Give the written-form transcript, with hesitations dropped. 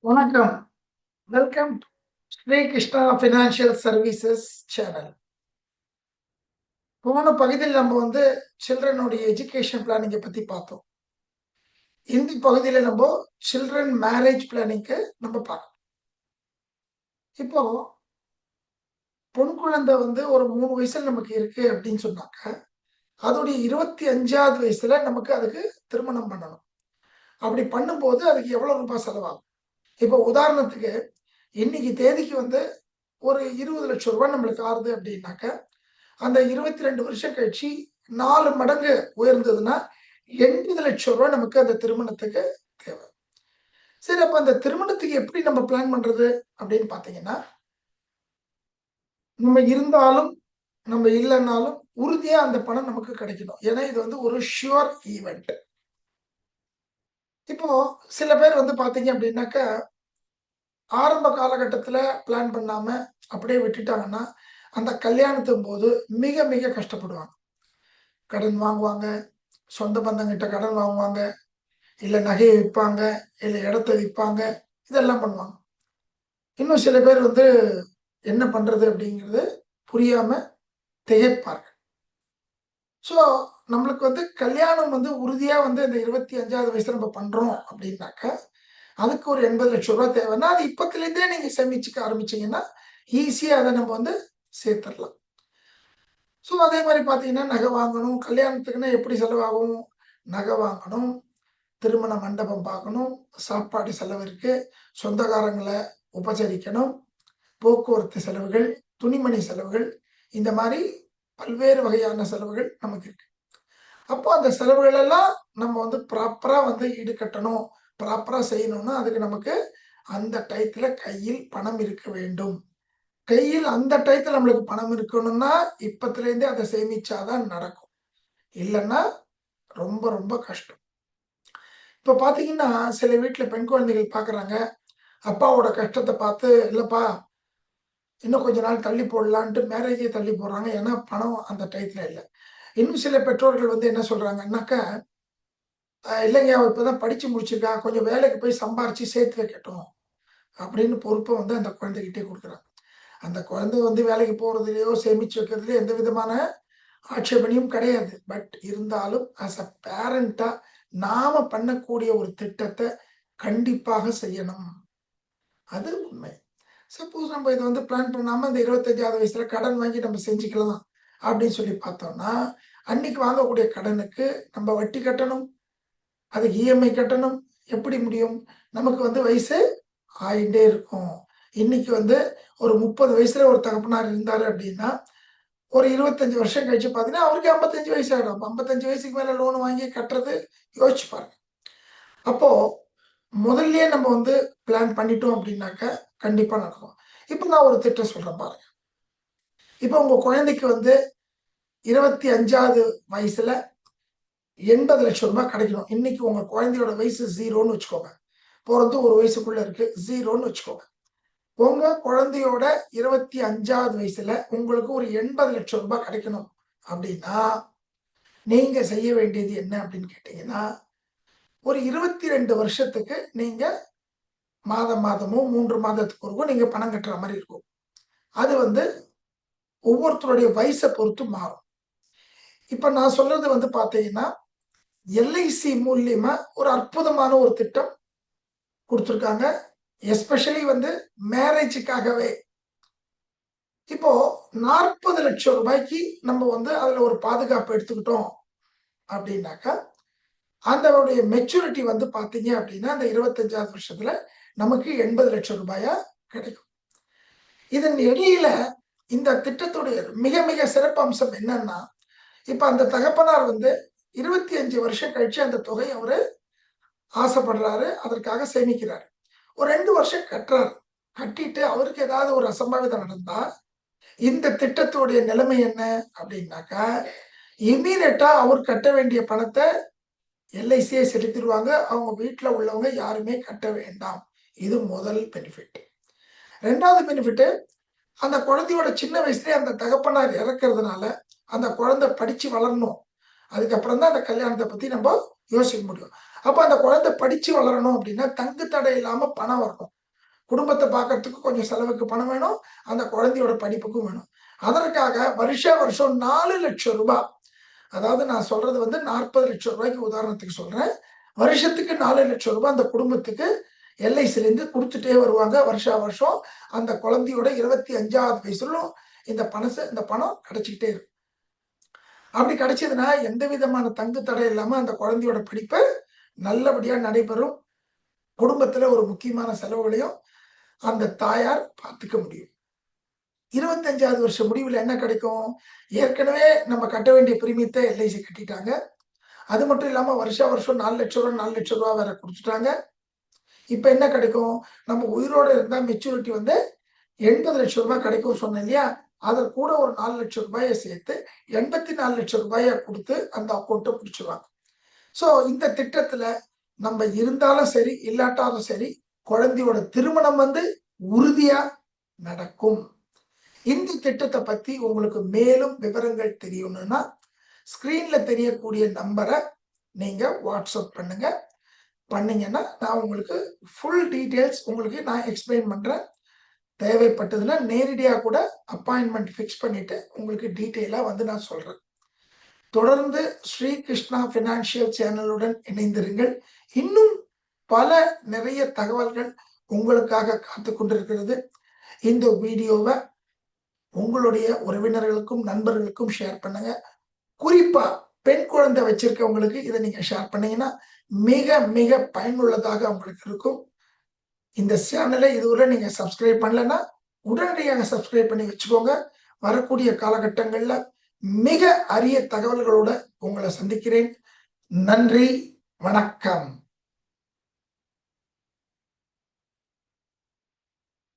வணக்கம். Welcome Sri Krishna financial services channel. போன பகுதியில் நம்ம சில்ட்ரனுடைய எஜுகேஷன் பிளானிங்க பத்தி பார்த்தோம். இந்த பகுதியில நம்ம சில்ட்ரன் மேரேஜ் பிளானிங்க்கு நம்ம பார்க்கலாம். இப்போ பொன் குழந்தை ஒரு 3 வயசுல நமக்கு இருக்கு அப்படின்னு சொன்னாக்க, அதோடைய 25வது வயசுல நமக்கு அதுக்கு திருமணம் பண்ணணும். அப்படி பண்ணும்போது அதுக்கு எவ்வளவு ரூபாய் செலவாகும்? இப்போ உதாரணத்துக்கு இன்னைக்கு தேதிக்கு ஒரு 20 லட்சம் ரூபாய் நம்மளுக்கு ஆறுது அப்படின்னாக்க, அந்த 22 வருஷம் கழிச்சு 4 மடங்கு உயர்ந்ததுன்னா 80 லட்சம் ரூபாய் நமக்கு அந்த திருமணத்துக்கு தேவை. சரி, அப்ப அந்த திருமணத்துக்கு எப்படி நம்ம பிளான் பண்றது அப்படின்னு பாத்தீங்கன்னா, நம்ம இருந்தாலும் நம்ம இல்லைன்னாலும் உறுதியா அந்த பணம் நமக்கு கிடைக்கணும். ஏன்னா இது ஒரு ஷுவர் ஈவெண்ட். இப்போ சில பேர் பாத்தீங்க அப்படின்னாக்க, ஆரம்ப காலகட்டத்துல பிளான் பண்ணாம அப்படியே விட்டுட்டாங்கன்னா, அந்த கல்யாணத்தின் போது மிக மிக கஷ்டப்படுவாங்க. கடன் வாங்குவாங்க, சொந்த பந்தங்கிட்ட கடன் வாங்குவாங்க, இல்ல நகையை விற்பாங்க, இல்ல இடத்த விற்பாங்க, இதெல்லாம் பண்ணுவாங்க. இன்னும் சில பேர் என்ன பண்றது அப்படிங்கிறது புரியாம திகைப்பார்கள். ஸோ நம்மளுக்கு கல்யாணம் உறுதியா இந்த 25வது வயசுல நம்ம பண்றோம் அப்படின்னாக்க, அதுக்கு ஒரு 80 லட்சம் ரூபாய் தேவைன்னா, அது இப்பத்திலேருந்தே நீங்க சேமிச்சுக்க ஆரம்பிச்சீங்கன்னா, ஈஸியா அதை நம்ம சேர்த்துடலாம். ஸோ அதே மாதிரி பார்த்தீங்கன்னா, நகை வாங்கணும், கல்யாணத்துக்குன்னா எப்படி செலவாகும்? நகை வாங்கணும், திருமண மண்டபம் பார்க்கணும், சாப்பாடு செலவு இருக்கு, சொந்தக்காரங்கள உபசரிக்கணும், போக்குவரத்து செலவுகள், துணிமணி செலவுகள், இந்த மாதிரி பல்வேறு வகையான செலவுகள் நமக்கு இருக்கு. அப்போ அந்த செலவுகள் எல்லாம் நம்ம ப்ராப்பரா ஈடுகட்டணும், ப்ராப்பரா செய்யணும்னா அதுக்கு நமக்கு அந்த டயத்துல கையில் பணம் இருக்க வேண்டும். கையில் அந்த டயத்துல நம்மளுக்கு பணம் இருக்கணும்னா இப்பத்திலேருந்தே அதை சேமிச்சாதான் நடக்கும். இல்லைன்னா ரொம்ப ரொம்ப கஷ்டம். இப்ப பாத்தீங்கன்னா, சில வீட்ல பெண் குழந்தைகள் பாக்குறாங்க, அப்பாவோட கஷ்டத்த பார்த்து, இல்லப்பா இன்னும் கொஞ்ச நாள் தள்ளி போடலான்ட்டு மேரேஜே தள்ளி போடுறாங்க. ஏன்னா, பணம் அந்த டயத்துல இல்ல. இன்னும் சில பெற்றோர்கள் என்ன சொல்றாங்கன்னாக்க, இல்லைங்க அவ இப்பதான் படிச்சு முடிச்சிருக்கா, கொஞ்சம் வேலைக்கு போய் சம்பாரிச்சு சேர்த்து வைக்கட்டும், அப்படின்னு பொறுப்ப அந்த குழந்தைகிட்டே குடுக்குறாங்க. அந்த குழந்தை வேலைக்கு போறதுலயோ, சேமிச்சு வைக்கிறதுலயோ எந்த விதமான ஆட்சேபனையும் கிடையாது. பட் இருந்தாலும் ஆஸ் அ பேரண்டா நாம பண்ணக்கூடிய ஒரு திட்டத்த கண்டிப்பாக செய்யணும். அது உண்மை. சப்போஸ் நம்ம இத பிளான் பண்ணாம இந்த 25வது வயசுல கடன் வாங்கி நம்ம செஞ்சுக்கலாம் அப்படின்னு சொல்லி பார்த்தோம்னா, அன்னைக்கு வாங்கக்கூடிய கடனுக்கு நம்ம வட்டி கட்டணும், அதுக்கு இஎம்ஐ கட்டணும். எப்படி முடியும்? நமக்கு வயசு ஆயிட்டே இருக்கும். இன்னைக்கு ஒரு 30 வயசுல ஒரு தகப்பனார் இருந்தாரு அப்படின்னா, ஒரு 25 வருஷம் கழிச்சு பார்த்தீங்கன்னா, அவருக்கு 55 வயசு ஆயிடும். 55 வயசுக்கு மேல லோன் வாங்கி கட்டுறது யோசிச்சு பாருங்க. அப்போ முதல்லயே நம்ம பிளான் பண்ணிட்டோம் அப்படின்னாக்க, கண்டிப்பா நடக்கும். இப்ப நான் ஒரு திட்டம் சொல்றேன் பாருங்க. இப்ப உங்க குழந்தைக்கு 25வது வயசுல 80 லட்சம் ரூபாய் கிடைக்கணும். இன்னைக்கு உங்க குழந்தையோட வயசு 0ன்னு வச்சுக்கோங்க. பொறந்து 1 வயசுக்குள்ள இருக்கு. 0ன்னு வச்சுக்கோங்க. உங்க குழந்தையோட 25வது வயசுல உங்களுக்கு ஒரு 80 லட்சம் ரூபாய் கிடைக்கணும் அப்படின்னா, நீங்க செய்ய வேண்டியது என்ன அப்படின்னு கேட்டீங்கன்னா, ஒரு 22 வருஷத்துக்கு நீங்க மாதம் மாதமோ 3 மாதத்துக்கு ஒருக்கோ நீங்க பணம் கட்டுற மாதிரி இருக்கும். அது ஒவ்வொருத்தருடைய வயசை பொறுத்து மாறும். இப்ப நான் சொல்றது பாத்தீங்கன்னா, எல்ஐசி மூலியமா ஒரு அற்புதமான ஒரு திட்டம் கொடுத்திருக்காங்க. எஸ்பெஷலி மேரேஜுக்காகவே. இப்போ 40 லட்சம் ரூபாய்க்கு நம்ம அதுல ஒரு பாதுகாப்பு எடுத்துக்கிட்டோம் அப்படின்னாக்கா, அதனுடைய மெச்சூரிட்டி பாத்தீங்க அப்படின்னா, அந்த 25வது வருஷத்துல நமக்கு 80 லட்சம் ரூபாயா கிடைக்கும். இதன் இடையில இந்த திட்டத்துடைய மிக மிக சிறப்பு அம்சம் என்னன்னா, இப்ப அந்த தகப்பனார் 25 வருஷம் கழிச்சு அந்த தொகை அவரு ஆசைப்படுறாரு, அதற்காக சேமிக்கிறாரு. ஒரு 2 வருஷம் கட்டுறாரு. கட்டிட்டு அவருக்கு ஏதாவது ஒரு அசம்பாவிதம் நடந்தா, இந்த திட்டத்துடைய நிலைமை என்ன அப்படின்னாக்கா, இம்மீடியட்டா அவர் கட்ட வேண்டிய பணத்த எல்ஐசியே செலுத்திடுவாங்க. அவங்க வீட்ல உள்ளவங்க யாருமே கட்ட வேண்டாம். இது முதல் பெனிஃபிட். 2வது பெனிஃபிட், அந்த குழந்தையோட சின்ன வயசுலயே அந்த தகப்பனார் இறக்கிறதுனால, அந்த குழந்தை படிச்சு வளரணும். அதுக்கப்புறம் தான் அந்த கல்யாணத்த பத்தி நம்ம யோசிக்க முடியும். அப்ப அந்த குழந்தை படிச்சு வளரணும் அப்படின்னா தங்கு தடை இல்லாம பணம் வரணும். குடும்பத்தை பார்க்கறதுக்கு கொஞ்சம் செலவுக்கு பணம் வேணும். அந்த குழந்தையோட படிப்புக்கும் வேணும். அதற்காக வருஷம் 4 லட்சம் ரூபாய், அதாவது நான் சொல்றது வந்து 40 லட்சம் ரூபாய்க்கு உதாரணத்துக்கு சொல்றேன். வருஷத்துக்கு 4 லட்சம் ரூபாய் அந்த குடும்பத்துக்கு எல்ஐசிலேருந்து கொடுத்துட்டே வருவாங்க. வருஷம் அந்த குழந்தையோட 25வது வயசுலும் இந்த பணம் கிடைச்சிக்கிட்டே இருக்கும். அப்படி கிடைச்சதுன்னா எந்த விதமான தங்கு தடை இல்லாம அந்த குழந்தையோட படிப்பு நல்லபடியா நடைபெறும். குடும்பத்துல ஒரு முக்கியமான செலவுகளையும் அந்த தாயார் பார்த்துக்க முடியும். 25வது வருஷம் முடிவில் என்ன கிடைக்கும்? ஏற்கனவே நம்ம கட்ட வேண்டிய பிரீமியத்தை எல்ஐசி கட்டிட்டாங்க. அது மட்டும் இல்லாம வருஷம் 4 லட்சம் ரூபாய் 4 லட்சம் ரூபாய் வேற கொடுத்துட்டாங்க. இப்ப என்ன கிடைக்கும்? நம்ம உயிரோட இருந்தா மெச்சூரிட்டி வந்து 80 லட்சம் ரூபாய் கிடைக்கும் சொன்னேன் இல்லையா? அது கூட ஒரு 4 லட்சம் ரூபாயை சேர்த்து 84 லட்சம் ரூபாயை கொடுத்து அந்த அக்கௌண்ட்டை பிடிச்சிருவாங்க. ஸோ இந்த திட்டத்துல நம்ம இருந்தாலும் சரி, இல்லாட்டாலும் சரி, குழந்தையோட திருமணம் வந்து உறுதியா நடக்கும். இந்த திட்டத்தை பத்தி உங்களுக்கு மேலும் விவரங்கள் தெரியணும்னா ஸ்கிரீன்ல தெரியக்கூடிய நம்பரை நீங்க வாட்ஸ்அப் பண்ணுங்க. பண்ணீங்கன்னா நான் உங்களுக்கு ஃபுல் டீட்டெயில்ஸ் உங்களுக்கு நான் எக்ஸ்பிளைன் பண்றேன். தேவைப்பட்டதுன்னா நேரடியா கூட அப்பாயின்மெண்ட் ஃபிக்ஸ் பண்ணிட்டு உங்களுக்கு டீட்டெயிலா வந்து நான் சொல்றேன். தொடர்ந்து ஸ்ரீ கிருஷ்ணா பினான்சியல் சேனலுடன் இணைந்திருங்கள். இன்னும் நிறைய தகவல்கள் உங்களுக்காக காத்து கொண்டிருக்கிறது. இந்த வீடியோவை உங்களுடைய உறவினர்களுக்கும் நண்பர்களுக்கும் ஷேர் பண்ணுங்க. குறிப்பா பெண் குழந்தை வச்சிருக்கவங்களுக்கு இதை நீங்க ஷேர் பண்ணீங்கன்னா மிக பயனுள்ளதாக உங்களுக்கு இருக்கும். இந்த சேனலை இதுவரை நீங்க சப்ஸ்கிரைப் பண்ணலன்னா உடனடியாக சப்ஸ்கிரைப் பண்ணி வச்சுக்கோங்க. வரக்கூடிய காலகட்டங்கள்ல மிக அரிய தகவல்களோட உங்களை சந்திக்கிறேன். நன்றி, வணக்கம்.